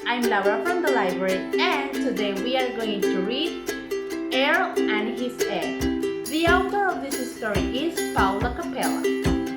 I'm Laura from the library, and today we are going to read Earl and His Egg. The author of this story is Paula Capella.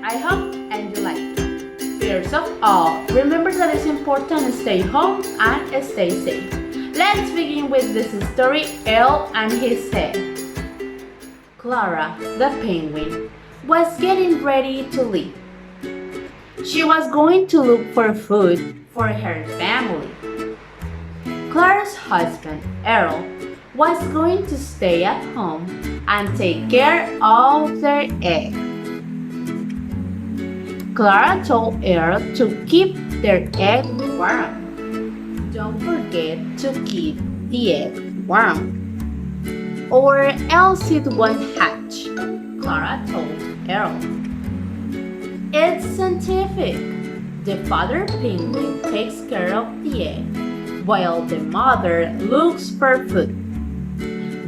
I hope and you like it. First of all, remember that it's important to stay home and stay safe. Let's begin with this story, Earl and His Egg. Clara, the penguin, was getting ready to leave. She was going to look for food for her family. Clara's husband, Earl, was going to stay at home and take care of their egg. Clara told Earl to keep their egg warm. Don't forget to keep the egg warm, or else it won't hatch, Clara told Earl. It's scientific. The father penguin takes care of the egg, while the mother looks for food.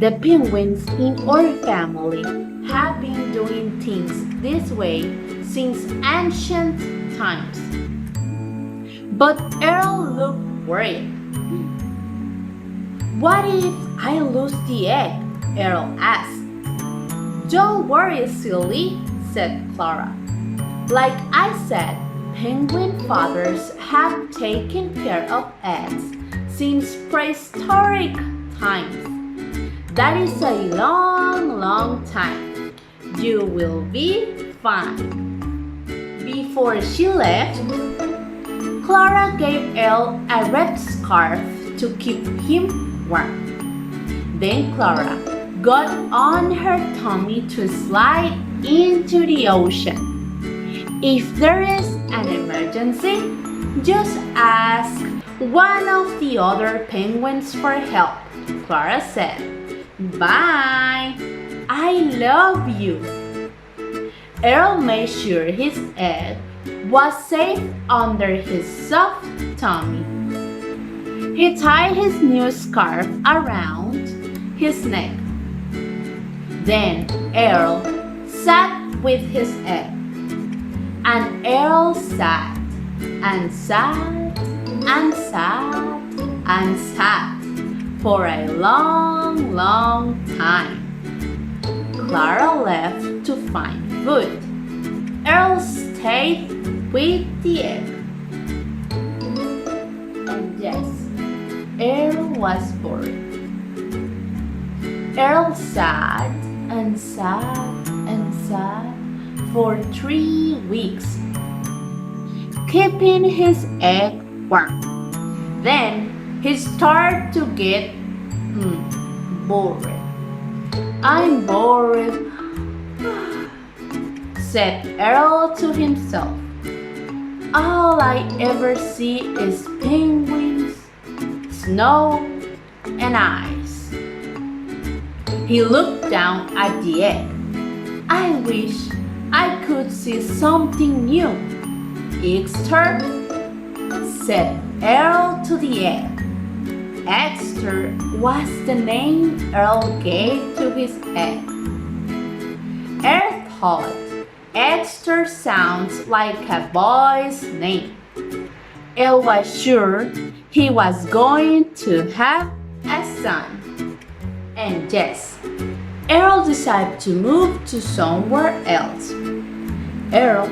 The penguins in our family have been doing things this way since ancient times. But Earl looked worried. What if I lose the egg? Earl asked. Don't worry, silly, said Clara. Like I said, penguin fathers have taken care of eggs since prehistoric times. That is a long, long time. You will be fine. Before she left, Clara gave Earl a red scarf to keep him warm. Then Clara got on her tummy to slide into the ocean. If there is an emergency, just ask one of the other penguins for help, Clara said. Bye! I love you! Earl made sure his egg was safe under his soft tummy. He tied his new scarf around his neck. Then Earl sat with his egg. And Earl sat and sat and sat and sat for a long, long time. Clara left to find food. Earl stayed with the egg. And yes, Earl was bored. Earl sat and sat and sat for 3 weeks, keeping his egg warm. Then he started to get bored. I'm bored, said Earl to himself. All I ever see is penguins, snow, and ice. He looked down at the egg. I wish I could see something new. Easter, said Earl to the egg. Easter was the name Earl gave to his egg. Earl thought Easter sounds like a boy's name. Earl was sure he was going to have a son. And yes, Earl decided to move to somewhere else. Earl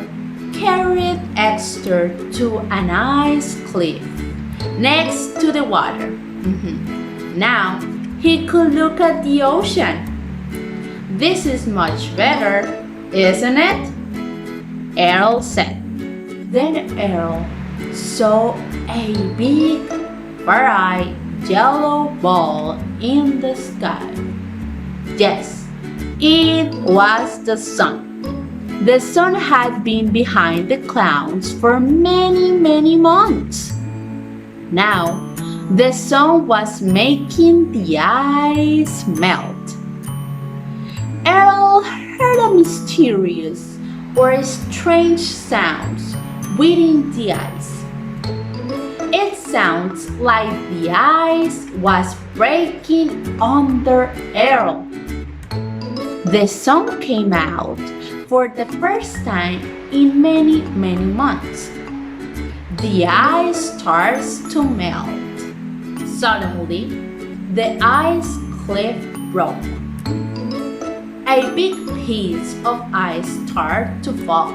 carried Easter to an ice cliff next to the water. Now he could look at the ocean. This is much better, isn't it? Earl said. Then Earl saw a big, bright yellow ball in the sky. Yes, it was the sun. The sun had been behind the clouds for many, many months. Now, the sun was making the ice melt. Earl heard a mysterious or strange sound within the ice. It sounds like the ice was breaking under Earl. The sun came out for the first time in many, many months. The ice starts to melt. Suddenly, the ice cliff broke. A big piece of ice started to fall.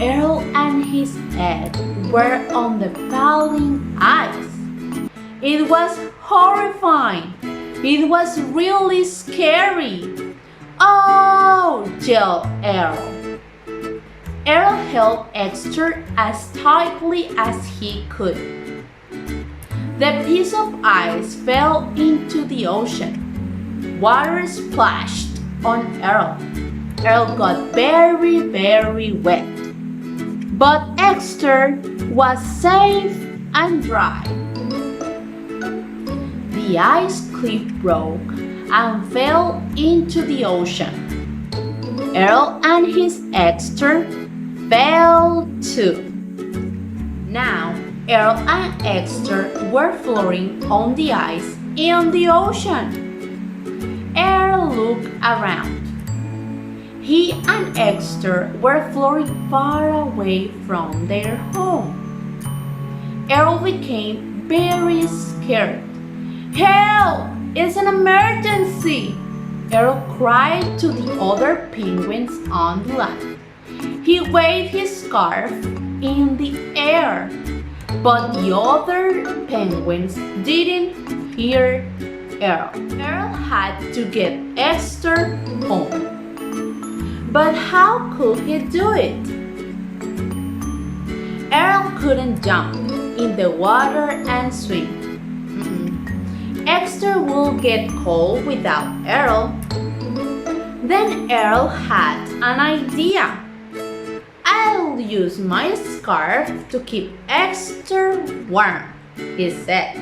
Earl and his egg were on the falling ice. It was horrifying. It was really scary. Oh, yelled Earl. Earl held Esther as tightly as he could. The piece of ice fell into the ocean. Water splashed on Earl. Earl got very, very wet. But Esther was safe and dry. The ice cliff broke and fell into the ocean. Earl and his Esther fell too. Now, Earl and Esther were floating on the ice in the ocean. Earl looked around. He and Esther were floating far away from their home. Earl became very scared. Help! It's an emergency! Earl cried to the other penguins on the land. He waved his scarf in the air, but the other penguins didn't hear Earl. Earl had to get Esther home. But how could he do it? Earl couldn't jump in the water and swim. Esther will get cold without Earl. Then Earl had an idea. I'll use my scarf to keep Esther warm, he said.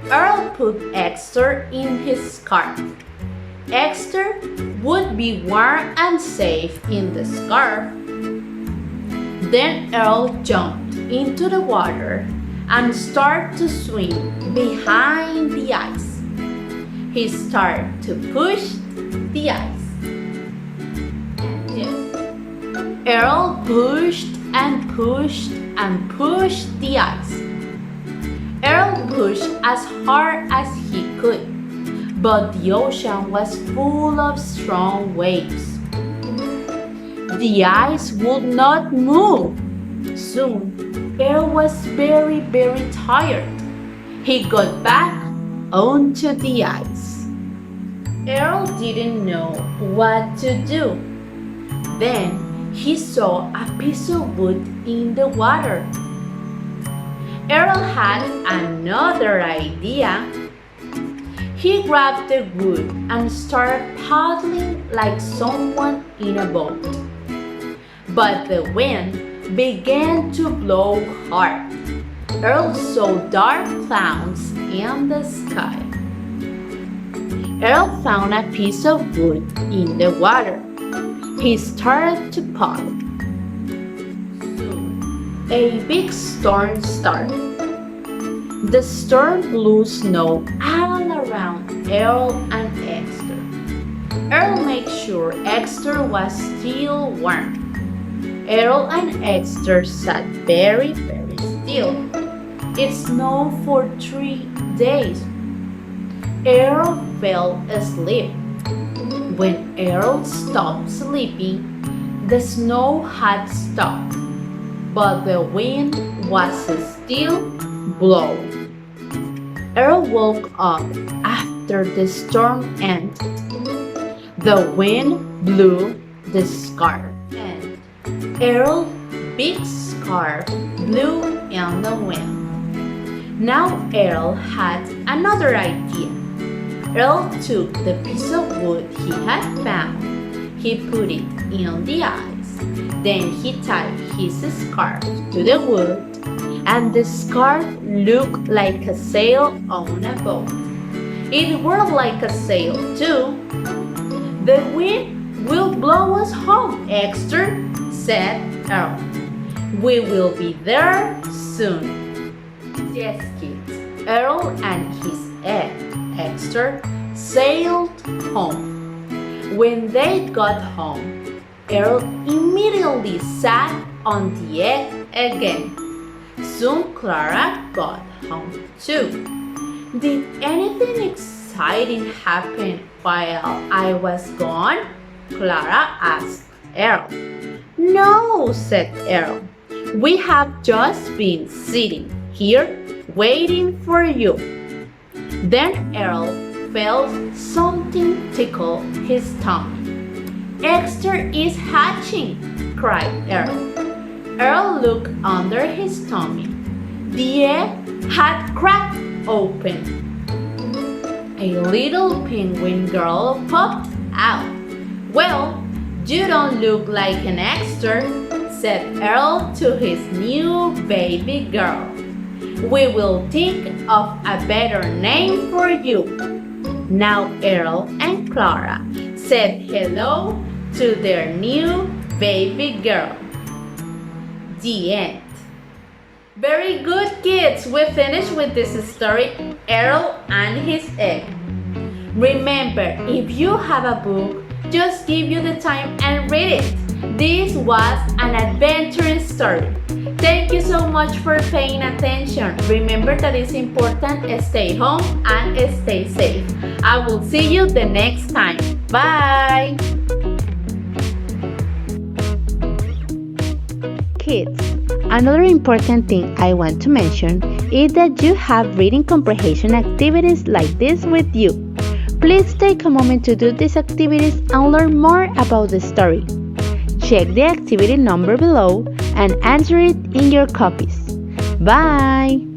Earl put Esther in his scarf. Esther would be warm and safe in the scarf. Then Earl jumped into the water and started to swim behind the ice. He started to push the ice. And yes, Earl pushed and pushed and pushed the ice. Earl pushed as hard as he could, but the ocean was full of strong waves. The ice would not move. Soon, Earl was very, very tired. He got back onto the ice. Earl didn't know what to do. Then he saw a piece of wood in the water. Earl had another idea. He grabbed the wood and started paddling like someone in a boat. But the wind began to blow hard. Earl saw dark clouds in the sky. Earl found a piece of wood in the water. He started to paddle. Soon, a big storm started. The storm blew snow all around Earl and Esther. Earl made sure Esther was still warm. Earl and Esther sat very, very still. It snowed for 3 days. Earl fell asleep. When Earl stopped sleeping, the snow had stopped, but the wind was still blowing. Earl woke up after the storm ended. The wind blew the scarf, and Earl's big scarf blew in the wind. Now Earl had another idea. Earl took the piece of wood he had found. He put it in the ice. Then he tied his scarf to the wood, and the scarf looked like a sail on a boat. It worked like a sail too. The wind will blow us home, Esther, said Earl. We will be there soon. Yes, kids. Earl and his egg, Esther, sailed home. When they got home, Earl immediately sat on the egg again. Soon Clara got home too. Did anything exciting happen while I was gone? Clara asked Earl. No, said Earl. We have just been sitting here waiting for you. Then Earl felt something tickle his tummy. Esther is hatching, cried Earl. Earl looked under his tummy. The egg had cracked open. A little penguin girl popped out. Well, you don't look like an Esther, said Earl to his new baby girl. We will think of a better name for you. Now Earl and Clara said hello to their new baby girl. The end. Very good, kids. We finished with this story, Earl and His Egg. Remember, if you have a book, just give you the time and read it. This was an adventurous story. Thank you so much for paying attention. Remember that it's important to stay home and stay safe. I will see you the next time. Bye! Kids, another important thing I want to mention is that you have reading comprehension activities like this with you. Please take a moment to do these activities and learn more about the story. Check the activity number below and answer it in your copies. Bye!